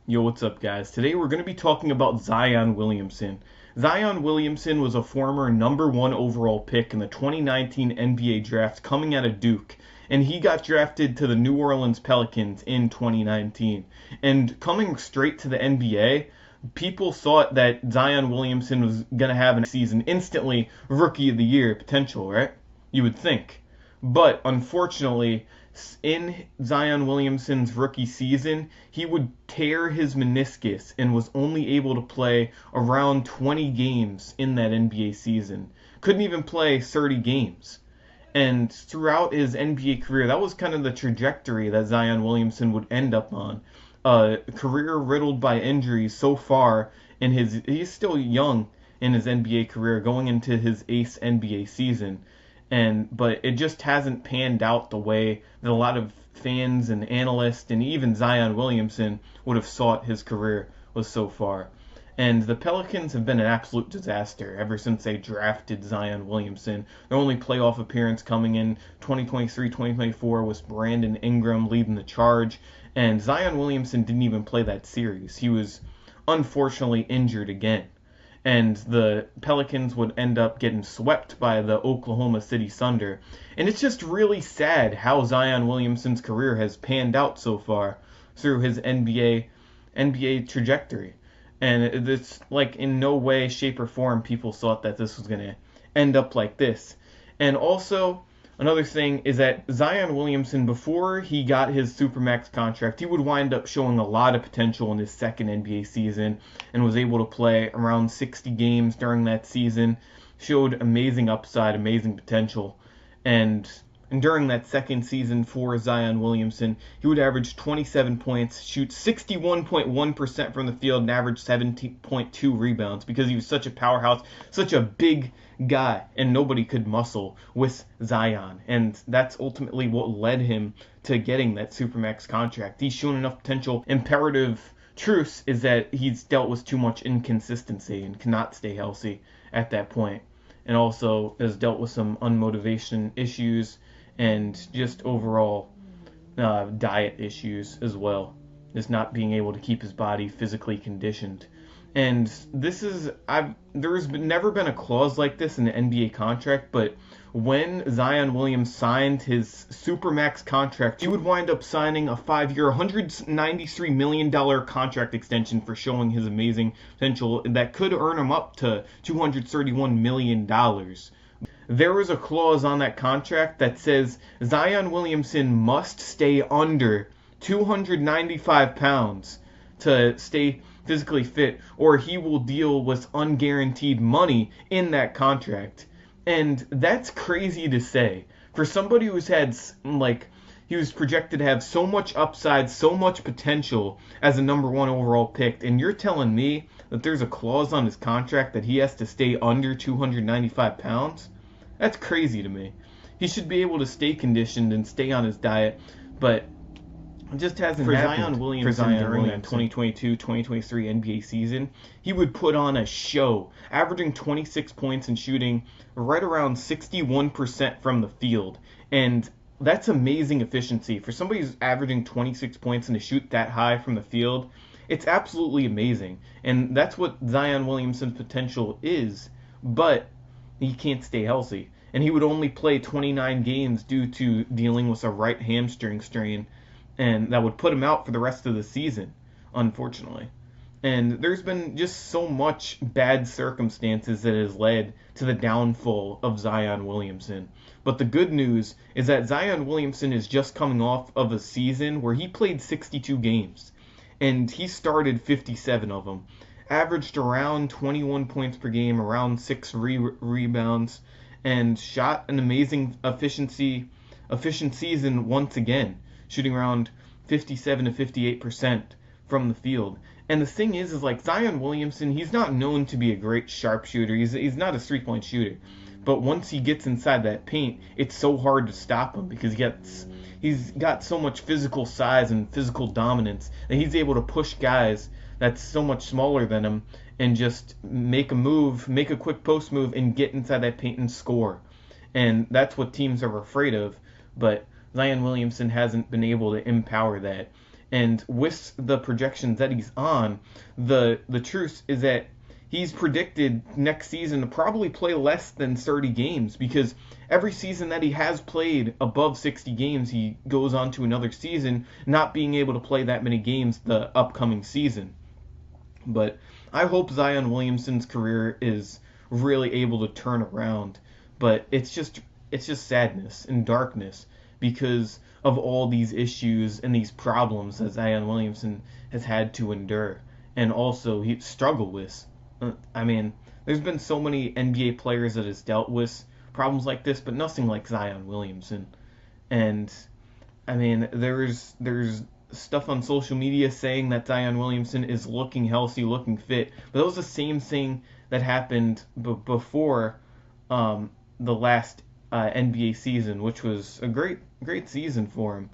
Yo, what's up, guys? Today we're going to be talking about Zion Williamson. Zion Williamson was a former number one overall pick in the 2019 NBA draft coming out of Duke, and he got drafted to the New Orleans Pelicans in 2019. And coming straight to the NBA, people thought that Zion Williamson was going to have a season instantly Rookie of the Year potential, right? You would think. But unfortunately, in Zion Williamson's rookie season, he would tear his meniscus and was only able to play around 20 games in that NBA season. Couldn't even play 30 games. And throughout his NBA career, that was kind of the trajectory that Zion Williamson would end up on. A career riddled by injuries so far he's still young in his NBA career, going into his eighth NBA season, but it just hasn't panned out the way that a lot of fans and analysts and even Zion Williamson would have thought his career was so far. And the Pelicans have been an absolute disaster ever since they drafted Zion Williamson. Their only playoff appearance coming in 2023-2024 was Brandon Ingram leading the charge, and Zion Williamson didn't even play that series. He was unfortunately injured again, and the Pelicans would end up getting swept by the Oklahoma City Thunder. And it's just really sad how Zion Williamson's career has panned out so far through his NBA trajectory. And it's like in no way, shape, or form people thought that this was going to end up like this. And also, another thing is that Zion Williamson, before he got his Supermax contract, he would wind up showing a lot of potential in his second NBA season and was able to play around 60 games during that season, showed amazing upside, amazing potential. And during that second season for Zion Williamson, he would average 27 points, shoot 61.1% from the field, and average 17.2 rebounds because he was such a powerhouse, such a big guy, and nobody could muscle with Zion. And that's ultimately what led him to getting that Supermax contract. He's shown enough potential. Imperative truth is that he's dealt with too much inconsistency and cannot stay healthy at that point. And also has dealt with some unmotivation issues and just overall diet issues as well, just not being able to keep his body physically conditioned. And there's never been a clause like this in the NBA contract, but when Zion Williams signed his Supermax contract, he would wind up signing a 5-year, $193 million contract extension for showing his amazing potential that could earn him up to $231 million. There was a clause on that contract that says Zion Williamson must stay under 295 pounds to stay physically fit, or he will deal with unguaranteed money in that contract. And that's crazy to say. For somebody who's had, he was projected to have so much upside, so much potential as a number one overall pick, and you're telling me that there's a clause on his contract that he has to stay under 295 pounds? That's crazy to me. He should be able to stay conditioned and stay on his diet, but it just hasn't happened. For Zion during that 2022-2023 NBA season, he would put on a show, averaging 26 points and shooting right around 61% from the field. And that's amazing efficiency. For somebody who's averaging 26 points and to shoot that high from the field, it's absolutely amazing. And that's what Zion Williamson's potential is, but he can't stay healthy. And he would only play 29 games due to dealing with a right hamstring strain, and that would put him out for the rest of the season, unfortunately. And there's been just so much bad circumstances that has led to the downfall of Zion Williamson. But the good news is that Zion Williamson is just coming off of a season where he played 62 games, and he started 57 of them, averaged around 21 points per game, around 6 rebounds, and shot an amazing efficient season once again, shooting around 57 to 58% from the field. And the thing is like Zion Williamson, he's not known to be a great sharpshooter. He's not a three-point shooter. But once he gets inside that paint, it's so hard to stop him because he's got so much physical size and physical dominance that he's able to push guys that's so much smaller than him and just make a quick post move and get inside that paint and score. And that's what teams are afraid of. But Zion Williamson hasn't been able to empower that. And with the projections that he's on, the truth is that he's predicted next season to probably play less than 30 games, because every season that he has played above 60 games, he goes on to another season not being able to play that many games the upcoming season. But I hope Zion Williamson's career is really able to turn around. But it's just sadness and darkness because of all these issues and these problems that Zion Williamson has had to endure, and also he struggled with. I mean, there's been so many NBA players that has dealt with problems like this, but nothing like Zion Williamson. And I mean, there's stuff on social media saying that Zion Williamson is looking healthy, looking fit, but that was the same thing that happened before the last NBA season, which was a great season for him,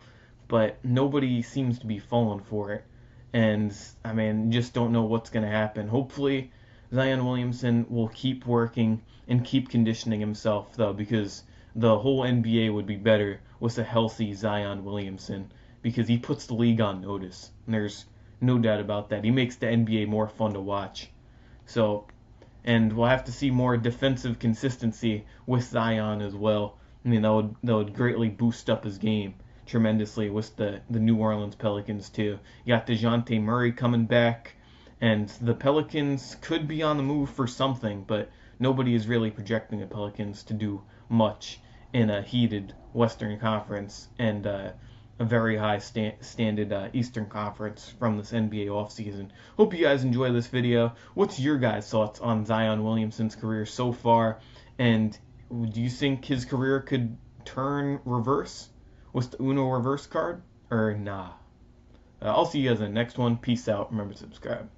but nobody seems to be falling for it. And I mean, just don't know what's going to happen. Hopefully, Zion Williamson will keep working and keep conditioning himself, though, because the whole NBA would be better with a healthy Zion Williamson, because he puts the league on notice. And there's no doubt about that. He makes the NBA more fun to watch. So, and we'll have to see more defensive consistency with Zion as well. I mean, that would greatly boost up his game tremendously with the New Orleans Pelicans too. You got DeJounte Murray coming back, and the Pelicans could be on the move for something, but nobody is really projecting the Pelicans to do much in a heated Western Conference and a very high standard Eastern Conference from this NBA offseason. Hope you guys enjoy this video. What's your guys' thoughts on Zion Williamson's career so far? And do you think his career could turn reverse with the Uno reverse card? Or nah? I'll see you guys in the next one. Peace out. Remember to subscribe.